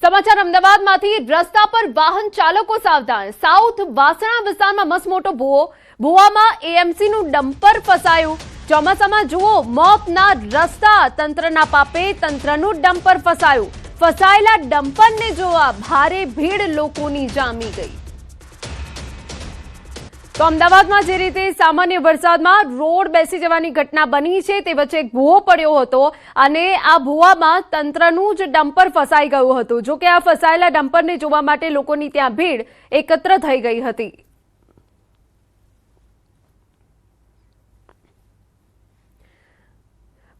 સમાચાર અમદાવાદમાંથી રસ્તા પર વાહન ચાલકો સાવધાન। સાઉથ વાસણા વિસ્તારમાં મસમોટો ભૂવામાં એએમસી નું ડમ્પર ફસાયું। ચોમાસામાં જુઓ મોતના રસ્તા, તંત્રના પાપે તંત્રનું ડમ્પર ફસાયું। ફસાયેલા ડમ્પરને જોવા ભારે ભીડ લોકોની જામી ગઈ। તો અમદાવાદમાં જે રીતે સામાન્ય વરસાદમાં રોડ બેસી જવાની ઘટના બની છે તે વચ્ચે એક ભૂવો પડ્યો હતો અને આ ભૂવામાં તંત્રનું જ ડમ્પર ફસાઈ ગયું હતું। જો કે આ ફસાયેલા ડમ્પરને જોવા માટે લોકોની ત્યાં ભીડ એકત્ર થઈ ગઈ હતી।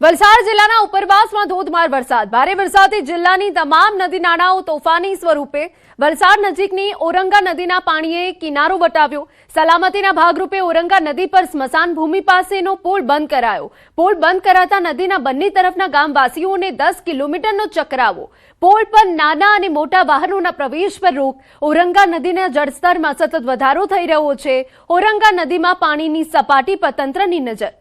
વલસાડ જિલ્લાના ઉપરવાસમાં ધોધમાર વરસાદ। ભારે વરસાદથી જિલ્લાની તમામ નદી નાળાઓ તોફાની સ્વરૂપે। વલસાડ નજીકની ઓરંગા નદીના પાણીએ કિનારો વટાવ્યો। સલામતીના ભાગરૂપે ઓરંગા નદી પર સ્મશાન ભૂમિ પાસેનો પુલ બંધ કરાયો। પુલ બંધ કરાતા નદીના બંને તરફના ગામવાસીઓને 10 કિલોમીટરનો ચકરાવો। પુલ પર નાના અને મોટા વાહનોના પ્રવેશ પર રોક। ઓરંગા નદીના જળસ્તરમાં સતત વધારો થઈ રહ્યો છે। ઓરંગા નદીમાં પાણીની સપાટી પર તંત્રની નજર।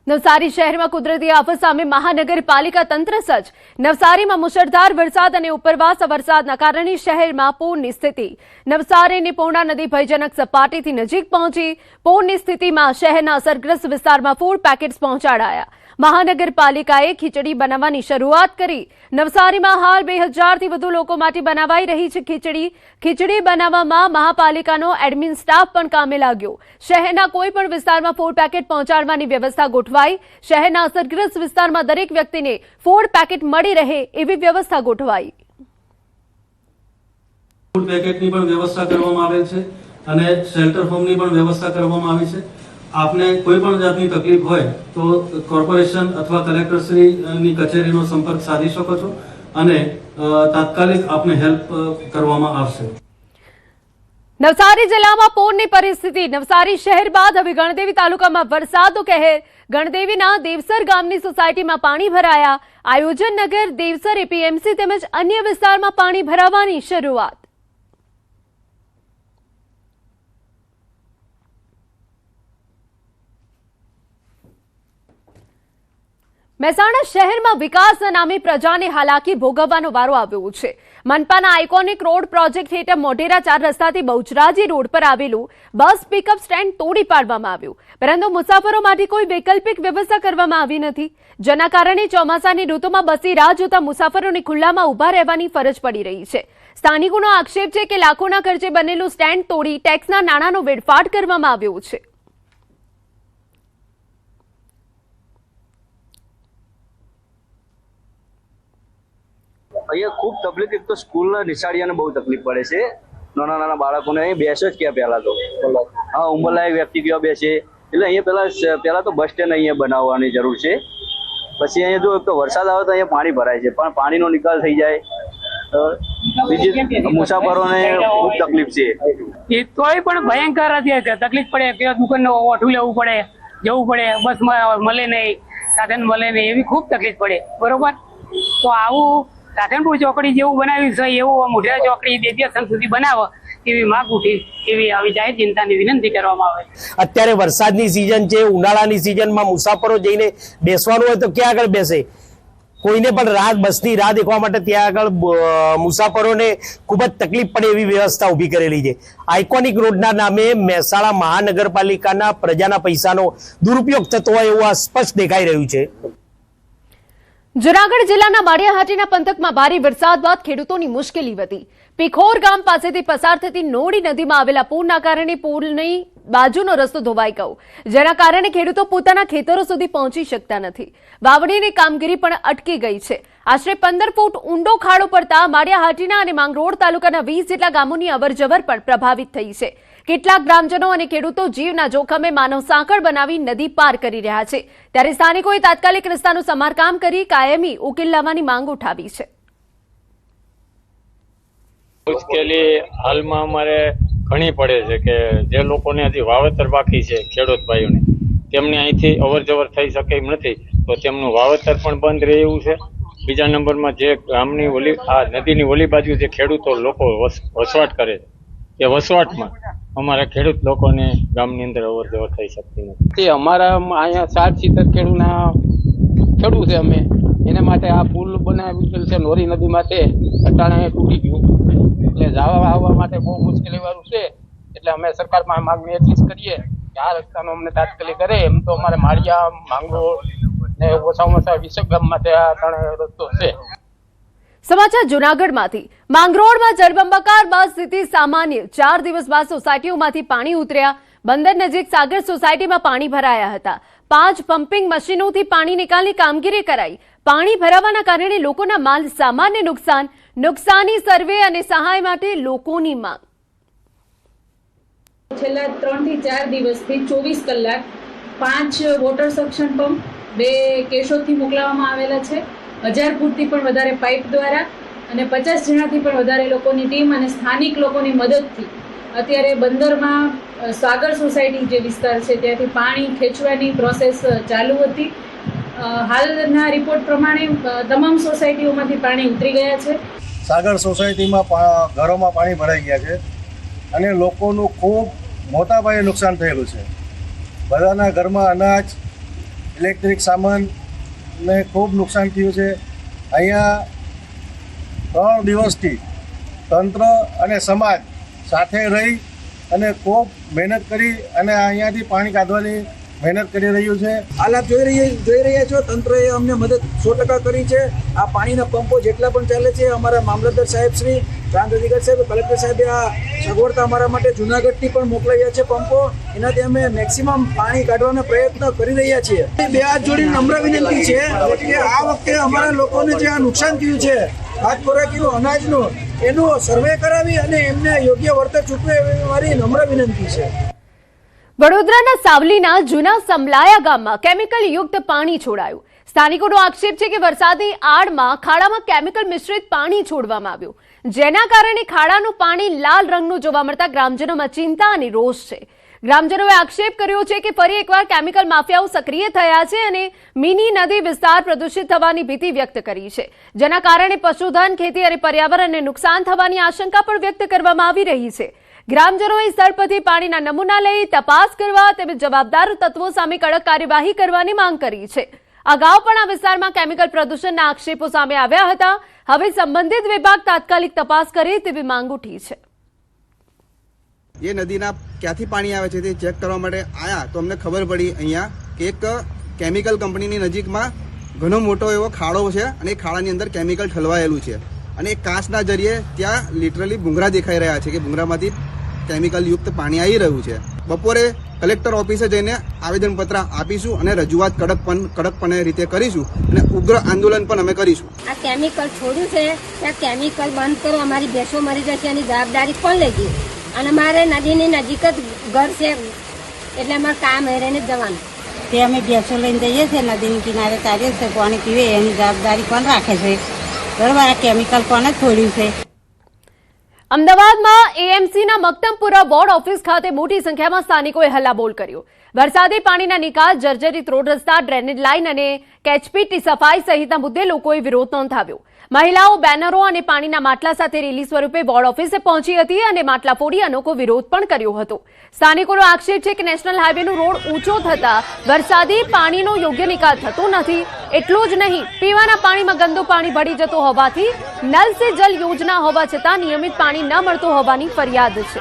નવસારી શહેરમાં કુદરતી આફત સામે મહાનગરપાલિકા તંત્ર સજ્જ। નવસારીમાં મુશળધાર વરસાદ અને ઉપરવાસ વરસાદના કારણે શહેરમાં પૂરની સ્થિતિ। નવસારીની પૂર્ણા નદી ભયજનક સપાટીથી નજીક પહોંચી। પૂરની સ્થિતિમાં શહેરના અસરગ્રસ્ત વિસ્તારમાં ફૂડ પેકેટ્સ પહોંચાડાયા। મહાનગરપાલિકાએ ખીચડી બનાવવાની શરૂઆત કરી। નવસારીમાં હાલ 2000 થી વધુ લોકો માટે બનાવાઈ રહી છે ખીચડી। ખીચડી બનાવવામાં મહાપાલિકાનો એડમિન સ્ટાફ પણ કામે લાગ્યો। શહેરના કોઈ પણ વિસ્તારમાં ફૂડ પેકેટ પહોંચાડવાની વ્યવસ્થા ગોઠવાઈ। શહેરના અસરગ્રસ્ત વિસ્તારમાં દરેક વ્યક્તિને ફૂડ પેકેટ મળી રહે એવી વ્યવસ્થા ગોઠવાઈ। ફૂડ પેકેટની પણ વ્યવસ્થા કરવામાં આવેલ છે અને શેલ્ટર હોમની પણ વ્યવસ્થા કરવામાં આવી છે। આપને કોઈ પણ જાતની તકલીફ હોય તો કોર્પોરેશન અથવા કલેક્ટરશ્રીની કચેરીનો સંપર્ક સાધી શકો છો અને તાત્કાલિક આપને હેલ્પ કરવામાં આવશે। નવસારી જિલ્લામાં પૂરની પરિસ્થિતિ। નવસારી શહેર બાદ હવે ગણદેવી તાલુકામાં વરસાદનો કહેર। ગણદેવીના દેવસર ગામની સોસાયટીમાં પાણી ભરાયા। આયોજન નગર, દેવસર, એપીએમસી તેમજ અન્ય વિસ્તારમાં પાણી ભરાવાની શરૂઆત। મહેસાણા શહેરમાં વિકાસના નામે પ્રજાને હાલાકી ભોગવવાનો વારો આવ્યો છે। મનપાના આઇકોનિક રોડ પ્રોજેક્ટ હેઠળ મોઢેરા 4 રસ્તાથી બહુચરાજી રોડ પર આવેલું બસ પિકઅપ સ્ટેન્ડ તોડી પાડવામાં આવ્યું, પરંતુ મુસાફરો માટે કોઈ વૈકલ્પિક વ્યવસ્થા કરવામાં આવી નથી, જેના કારણે ચોમાસાની ઋતુમાં બસની રાહ જોતા મુસાફરોને ખુલ્લામાં ઉભા રહેવાની ફરજ પડી રહી છે। સ્થાનિકોનો આક્ષેપ છે કે લાખોના ખર્ચે બનેલું સ્ટેન્ડ તોડી ટેક્સના નાણાંનો વેડફાટ કરવામાં આવ્યો છે। અહીંયા ખૂબ તકલીફ, એક તો સ્કૂલના નિશાળીયાને બહુ તકલીફ પડે છે। નાના નાના બાળકોને અહીં બેસે જ ક્યાં પહેલા તો હા ઉંમરલાયક વ્યક્તિ ક્યાં બેસે, એટલે અહીંયા પહેલા તો બસ સ્ટેન્ડ અહીંયા બનાવવાની જરૂર છે। પછી અહીંયા જો એક તો વરસાદ આવે તો અહીંયા પાણી ભરાય છે, પણ પાણીનો નિકાલ થઈ જાય બીજી મુસાફરોને ખૂબ તકલીફ છે। એ તોય પણ ભયંકર તકલીફ પડે કે દુકાન ઓઠું લેવું પડે, જવું પડે, બસમાં મળે નહીં, સાધન મળે નહીં, એવી ખૂબ તકલીફ પડે। બરોબર, તો આવું રાધનપુર ચોકડી જેવું બનાવ્યું છે એવું મોઢેરા ચોકડી 2 દિવસ સુધી બનાવો એવી માંગ ઉઠી, એવી આવી જાહેર જનતાની વિનંતી કરવામાં આવે। અત્યારે વરસાદની સિઝન છે, ઉનાળાની સિઝનમાં મુસાફરો જઈને બેસવાનું હોય તો ક્યાં આગળ બેસે? કોઈને પણ બસની રાહ દેખવા માટે ત્યાં આગળ મુસાફરોને ખૂબ જ તકલીફ પડે એવી વ્યવસ્થા ઊભી કરેલી છે। આઇકોનિક રોડના નામે મહેસાણા મહાનગરપાલિકાના પ્રજાના પૈસાનો દુરુપયોગ થતો હોય એવું આ સ્પષ્ટ દેખાઈ રહ્યું છે। જૂનાગઢ જિલ્લાના માળિયાહાટીના પંથકમાં ભારે વરસાદ બાદ ખેડૂતોની મુશ્કેલી વધી। પીખોર ગામ પાસેથી પસાર થતી નોડી નદીમાં આવેલા પૂરના કારણે પુલની બાજુનો રસ્તો ધોવાઈ ગયો, જેના કારણે ખેડૂતો પોતાના ખેતરો સુધી પહોંચી શકતા નથી। વાવણીની કામગીરી પણ અટકી ગઈ છે। આશરે 15 ફૂટ ઊંડો ખાડો પડતા માળિયાહાટીના અને માંગરોળ તાલુકાના 20 જેટલા ગામોની અવરજવર પણ પ્રભાવિત થઈ છે। કેટલાક ગ્રામજનો અને ખેડૂતો જીવના જોખમે માનવ સાંકળ બનાવી નદી પાર કરી રહ્યા છે, ત્યારે સ્થાનિકોએ તાત્કાલિક રસ્તાનું સમારકામ કરી કાયમી ઉકેલ લાવવાની માંગ ઉઠાવી છે। મુશ્કેલી હાલમાં અમારે ઘણી પડે છે કે જે લોકોને હજી વાવેતર બાકી છે, ખેડૂત ભાઈઓને, તેમને અહીંથી અવરજવર થઈ શકે એમ નથી, તો તેમનું વાવેતર પણ બંધ રહે એવું છે। બીજા નંબરમાં જે ગામની આ નદીની ઓલી બાજુ જે ખેડૂતો લોકો વસવાટ કરે છે, એ વસવાટમાં અમારા ખેડૂત લોકોને ગામની અંદર અવરજવર થઈ શકતી નથી। અમારા અહીંયા 60-70 ખેડૂત છે, અમે એને માટે આ પુલ બનાવી દીધેલ છે નોરી નદી માટે, અટાણે તૂટી ગયું એટલે જવા આવવા માટે બહુ મુશ્કેલી વાળું છે. એટલે અમે સરકારમાં માંગણી એટલી જ કરીએ કે આ રસ્તાનો અમને તાત્કાલિક કરે. એમ તો અમારે માળિયા, માંગરોળ ને ઓછામાં ઓછા 20 ગામ માટે આ ત્રણ રસ્તો છે. સમાચાર જૂનાગઢમાંથી. માંગરોળમાં જળબંબાકાર બાદ સ્થિતિ સામાન્ય. 4 દિવસ બાદ સોસાયટીઓમાંથી પાણી ઉતર્યા. બંદર નજીક સાગર સોસાયટીમાં પાણી ભરાયા હતા. 5 પમ્પિંગ મશીનોથી પાણી નિકાલની કામગીરી કરાઈ. પાણી ભરાવાના કારણે લોકોના માલ સામાનને નુકસાન. નુકસાની સર્વે અને સહાય માટે લોકોની માંગ. છેલ્લા 3 થી 4 દિવસથી 24 કલાક 5 વોટર સક્શન પંપ 2 કેશોદથી મોકલવામાં આવેલા છે. 1000 ફૂટથી પણ વધારે પાઇપ દ્વારા અને 50 જણાથી પણ વધારે લોકોની ટીમ અને સ્થાનિક લોકોની મદદથી અત્યારે બંદરમાં સાગર સોસાયટી જે વિસ્તાર છે ત્યાંથી પાણી ખેંચવાની પ્રોસેસ ચાલુ હતી. હાલના રિપોર્ટ પ્રમાણે તમામ સોસાયટીઓમાંથી પાણી ઉતરી ગયા છે. સાગર સોસાયટીમાં ઘરોમાં પાણી ભરાઈ ગયા છે અને લોકોનું ખૂબ મોટા પાયે નુકસાન થયેલું છે. બધાના ઘરમાં અનાજ, ઇલેક્ટ્રિક સામાન ને ખૂબ નુકસાન થયું છે. અહીંયા 3 દિવસથી તંત્ર અને સમાજ સાથે રહી અને ખૂબ મહેનત કરી અને અહીંયાથી પાણી કાઢવાની મહેનત કરી રહ્યું છે. હાલ આપ જોઈ રહ્યા છો, તંત્રએ અમને મદદ 100% કરી છે. આ પાણીના પંપો જેટલા પણ ચાલે છે, અમારા મામલતદાર સાહેબ શ્રી, પ્રાંત અધિકારી સાહેબ, કલેક્ટર સાહેબે આ સગવડતા અમારા માટે જૂનાગઢથી પણ મોકલાવ્યા છે પંપો. એનાથી અમે મેક્સિમમ પાણી કાઢવાનો પ્રયત્ન કરી રહ્યા છીએ. 2 હાથ જોડીને નમ્ર વિનંતી છે કે આ વખતે અમારા લોકોને જે આ નુકસાન થયું છે હાથ ખોરાકીનું, અનાજનું, એનું સર્વે કરાવી અને એમને યોગ્ય વળતર ચૂકવે એવી મારી નમ્ર વિનંતી છે. વડોદરાના સાવલીના જૂના સમલાયા ગામમાં કેમિકલ યુક્ત પાણી છોડાયું. સ્થાનિકોનો આક્ષેપ છે કે વરસાદી આડમાં ખાડામાં કેમિકલ મિશ્રિત પાણી છોડવામાં આવ્યું, જેના કારણે ખાડાનું પાણી લાલ રંગનું જોવા મળતા ગ્રામજનોમાં ચિંતા અને રોષ છે. ગ્રામજનોએ આક્ષેપ કર્યો છે કે ફરી એકવાર કેમિકલ માફિયાઓ સક્રિય થયા છે અને મિની નદી વિસ્તાર પ્રદૂષિત થવાની ભીતિ વ્યક્ત કરી છે, જેના કારણે પશુધન, ખેતી અને પર્યાવરણને નુકસાન થવાની આશંકા પણ વ્યક્ત કરવામાં આવી રહી છે. ગ્રામજનોએ સ્થળ પરથી પાણીના નમૂના લઈ તપાસ કરવા તેમજ જવાબદાર તત્વો સામે કડક કાર્યવાહી કરવાની માંગ કરી છે. અગાઉ પણ આ વિસ્તારમાં કેમિકલ પ્રદૂષણના આક્ષેપો સામે આવ્યા હતા. હવે સંબંધિત વિભાગ તાત્કાલિક તપાસ કરે તેવી માંગ ઉઠી છે. એ નદીના ક્યાંથી પાણી આવે છે તે ચેક કરવા માટે આવ્યા તો અમને ખબર પડી અહીંયા કે એક કેમિકલ કંપનીની નજીકમાં ઘણો મોટો એવો ખાડો છે અને એ ખાડાની અંદર કેમિકલ ઠલવાયેલું છે અને એ કાચના જરીએ ત્યાં લિટરલી ભૂંગળા દેખાઈ રહ્યા છે કે ભૂંગળામાંથી કેમિકલ યુક્ત પાણી આવી રહ્યું છે. બપોરે કલેક્ટર ઓફિસે જઈને આવેદનપત્ર આપીશું અને રજૂઆત કડકપણે રીતે કરીશું અને ઉગ્ર આંદોલન પણ અમે કરીશું. આ કેમિકલ છોડ્યું છે ત્યાં કેમિકલ બંધ કરો, અમારી ભેંસો મરી જશે એની જવાબદારી કોણ લેજે? અને અમારે નદીની નજીક જ ઘર છે એટલે અમારે કામ હેરેને જ જવાનું. તે અમે ભેંસો લઈને જઈએ છીએ નદીની કિનારે, તારીએ છે પાણી પીવે એની જવાબદારી કોણ રાખે છે? બરાબર, આ કેમિકલ કોને છોડ્યું છે? અમદાવાદમાં એએમસીના મક્તમપુરા બોર્ડ ઓફિસ ખાતે મોટી સંખ્યામાં સ્થાનિકોએ હલ્લાબોલ કર્યો. વરસાદી પાણીના નિકાલ, જર્જરિત રોડ રસ્તા, ડ્રેનેજ લાઇન અને કેચપીટની સફાઈ સહિતના મુદ્દે લોકોએ વિરોધ નોંધાવ્યો. મહિલાઓ બેનરો અને પાણીના માટલા સાથે રેલી સ્વરૂપે બોર્ડ ઓફિસે પહોંચી હતી અને માટલા ફોડી અનોખો વિરોધ પણ કર્યો હતો. સ્થાનિકોનો આક્ષેપ છે કે નેશનલ હાઈવેનો રોડ ઊંચો થતા વરસાદી પાણીનો યોગ્ય નિકાલ થતો નથી. એટલું જ નહીં, પીવાના પાણીમાં ગંદુ પાણી ભળી જતો હોવાથી નલ સે જલ યોજના હોવા છતાં નિયમિત પાણી ન મળતું હોવાની ફરિયાદ છે.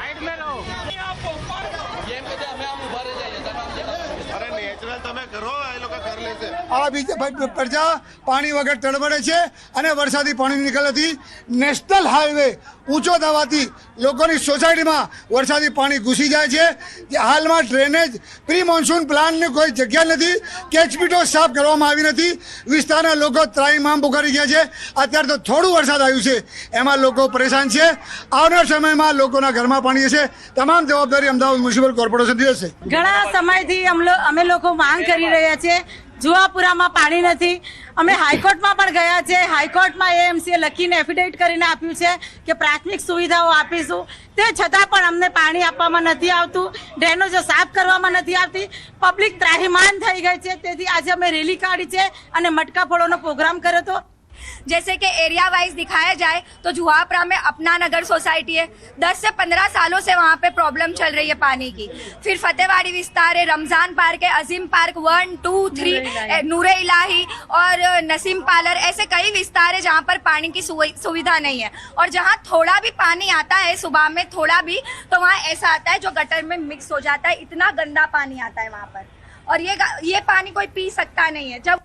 આ બીજી પ્રજા પાણી વગર તડબડે છે અને વરસાદી પાણી નિકાલથી નેશનલ હાઈવે ઊંચો થવાથી લોકોની સોસાયટીમાં વરસાદી પાણી ઘૂસી જાય છે. જે હાલમાં ડ્રેનેજ પ્રી મોન્સૂન પ્લાનની કોઈ જગ્યા નથી, કેચપીટો સાફ કરવામાં આવી નથી. વિસ્તારના લોકો ત્રાહિમામ પુકારી ગયા છે. અત્યારે તો થોડું વરસાદ આવ્યું છે એમાં લોકો પરેશાન છે. આવનાર સમયમાં લોકોના ઘરમાં પાણી હશે. તમામ જવાબદારી અમદાવાદ મ્યુનિસિપલ કોર્પોરેશનની હશે. ઘણા સમયથી અમે લોકો માંગ કરી રહ્યા છે. જુવાપુરામાં પાણી નથી. અમે હાઈકોર્ટમાં પણ ગયા છે. હાઈકોર્ટમાં એએમસીએ લખીને એફિડેવિટ કરીને આપ્યું છે કે પ્રાથમિક સુવિધાઓ આપીશું, તે છતાં પણ અમને પાણી આપવામાં નથી આવતું. ડ્રેનેજો સાફ કરવામાં નથી આવતી. પબ્લિક ત્રાહિમામ થઈ ગઈ છે. તેથી આજે અમે રેલી કાઢી છે અને મટકા ફોડોનો પ્રોગ્રામ કર્યો હતો. जैसे कि एरिया वाइज दिखाया जाए तो जुहापुरा में अपना नगर सोसाइटी है, 10 से 15 सालों से वहाँ पे प्रॉब्लम चल रही है पानी की। फिर फतेहवाड़ी विस्तार है, रमजान पार्क है, अजीम पार्क 1, 2, 3, नूरे इलाही और नसीम पार्लर, ऐसे कई विस्तार है जहाँ पर पानी की सुविधा नहीं है। और जहाँ थोड़ा भी पानी आता है, सुबह में थोड़ा भी, तो वहाँ ऐसा आता है जो गटर में मिक्स हो जाता है, इतना गंदा पानी आता है वहाँ पर, और ये पानी कोई पी सकता नहीं है। जब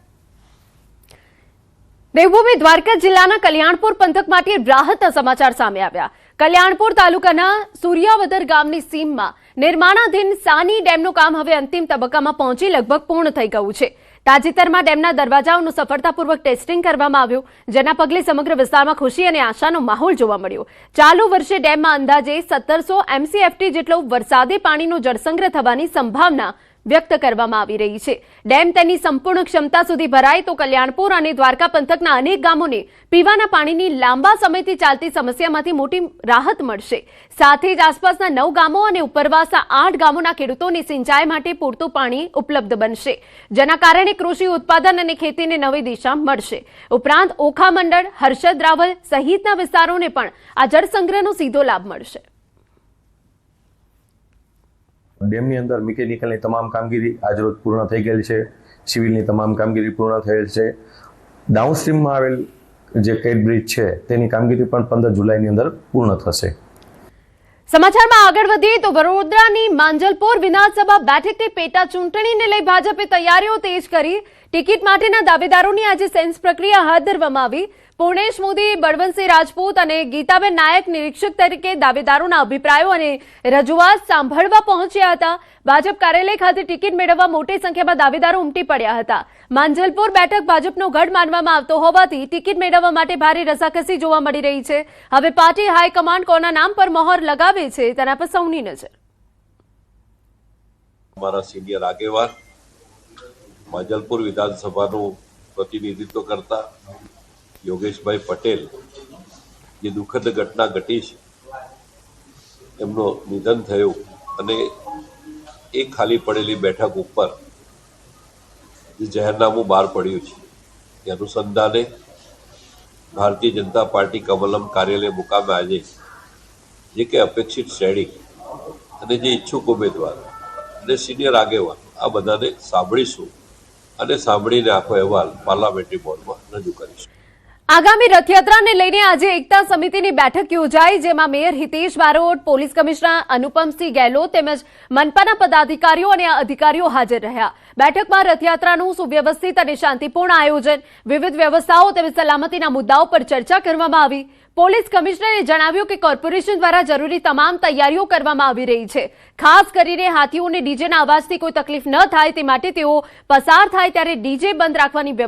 દેવભૂમિ દ્વારકા જિલ્લાના કલ્યાણપુર પંથકમાંથી રાહતના સમાચાર સામે આવ્યા। કલ્યાણપુર તાલુકાના સૂર્યાવદર ગામની સીમમાં નિર્માણાધીન સાની ડેમનું કામ હવે અંતિમ તબક્કામાં પહોંચી લગભગ પૂર્ણ થઈ ગયું છે। તાજેતરમાં ડેમના દરવાજાઓનું સફળતાપૂર્વક ટેસ્ટિંગ કરવામાં આવ્યું, જેના પગલે સમગ્ર વિસ્તારમાં ખુશી અને આશાનો માહોલ જોવા મળ્યો। ચાલુ વર્ષે ડેમમાં અંદાજે 1700 MCFT જેટલો વરસાદી પાણીનો જળસંગ્રહ થવાની સંભાવના વ્યક્ત કરવામાં આવી રહી છે। ડેમ તેની સંપૂર્ણ ક્ષમતા સુધી ભરાય તો કલ્યાણપુર અને દ્વારકા પંથકના અનેક ગામોને પીવાના પાણીની લાંબા સમયથી ચાલતી સમસ્યામાંથી મોટી રાહત મળશે। સાથે જ આસપાસના 9 ગામો અને ઉપરવાસના 8 ગામોના ખેડૂતોને સિંચાઈ માટે પૂરતું પાણી ઉપલબ્ધ બનશે, જેના કારણે કૃષિ ઉત્પાદન અને ખેતીને નવી દિશા મળશે। ઉપરાંત ઓખા મંડળ, હર્ષદ રાવલ સહિતના વિસ્તારોને પણ આ જળસંગ્રહનો સીધો લાભ મળશે। ડેમની અંદર મિકેનિકલની તમામ કામગીરી આજરોજ પૂર્ણ થઈ ગયેલ છે, સિવિલની તમામ કામગીરી પૂર્ણ થયેલ છે। ડાઉનસ્ટ્રીમમાં આવેલ જે કેટ બ્રિજ છે તેની કામગીરી પણ 15 જુલાઈની અંદર પૂર્ણ થશે। સમાચારમાં આગળ વધીએ તો વડોદરાની માંજલપુર વિધાનસભા બેઠકની પેટા ચૂંટણીને લઈ ભાજપે તૈયારીઓ તેજ કરી। ટિકિટ માટેના દાવેદારોની આજે સેન્સ પ્રક્રિયા હાથ ધરવામાં આવી। પૂર્ણેશ મોદી, બળવંતસિંહ રાજપૂત અને ગીતાબેન નાયક નિરીક્ષક તરીકે દાવેદારોના અભિપ્રાયો અને રજૂઆત સાંભળવા પહોંચ્યા હતા। ભાજપ કાર્યાલય ખાતે ટિકિટ મેળવવા મોટી સંખ્યામાં દાવેદારો ઉમટી પડ્યા હતા। માંજલપુર બેઠક ભાજપનો ગઢ માનવામાં આવતો હોવાથી ટિકિટ મેળવવા માટે ભારે રસાકસી જોવા મળી રહી છે। હવે પાર્ટી હાઈકમાન્ડ કોના નામ પર મહોર લગાવે છે તેના પર સૌની નજર। हमारा सीनियर આગેવાન માંજલપુર વિધાનસભાનું પ્રતિનિધિત્વ કરતા યોગેશભાઈ પટેલ જે દુઃખદ ઘટના ઘટી છે, એમનું નિધન થયું અને એ ખાલી પડેલી બેઠક ઉપર જે જાહેરનામું બહાર પડ્યું છે એ અનુસંધાને ભારતીય જનતા પાર્ટી કમલમ કાર્યાલય મુકામે આજે જે કે અપેક્ષિત શ્રેણી અને જે ઈચ્છુક ઉમેદવાર અને સિનિયર આગેવાન આ બધાને સાંભળીશું અને સાંભળીને આખો અહેવાલ પાર્લામેન્ટરી બોર્ડમાં રજૂ કરીશું। આગામી રથયાત્રાને લઈને આજે એકતા સમિતિની બેઠક યોજાઈ, જેમાં mayor Hitesh Barot, police commissioner Anupamsinh Gehlot તેમજ મનપાના પદાધિકારીઓ અને અધિકારીઓ હાજર રહ્યા। બેઠકમાં રથયાત્રાનું સુવ્યવસ્થિત અને શાંતિપૂર્ણ આયોજન, વિવિધ વ્યવસ્થાઓ તેમજ સલામતીના મુદ્દાઓ પર ચર્ચા કરવામાં આવી। પોલીસ કમિશનરે જણાવ્યું કે કોર્પોરેશન દ્વારા જરૂરી તમામ તૈયારીઓ કરવામાં આવી રહી છે। ખાસ કરીને હાથીઓને ડીજેના અવાજથી કોઈ તકલીફ ન થાય તે માટે તેઓ પસાર થાય ત્યારે ડીજે બંધ રાખવાની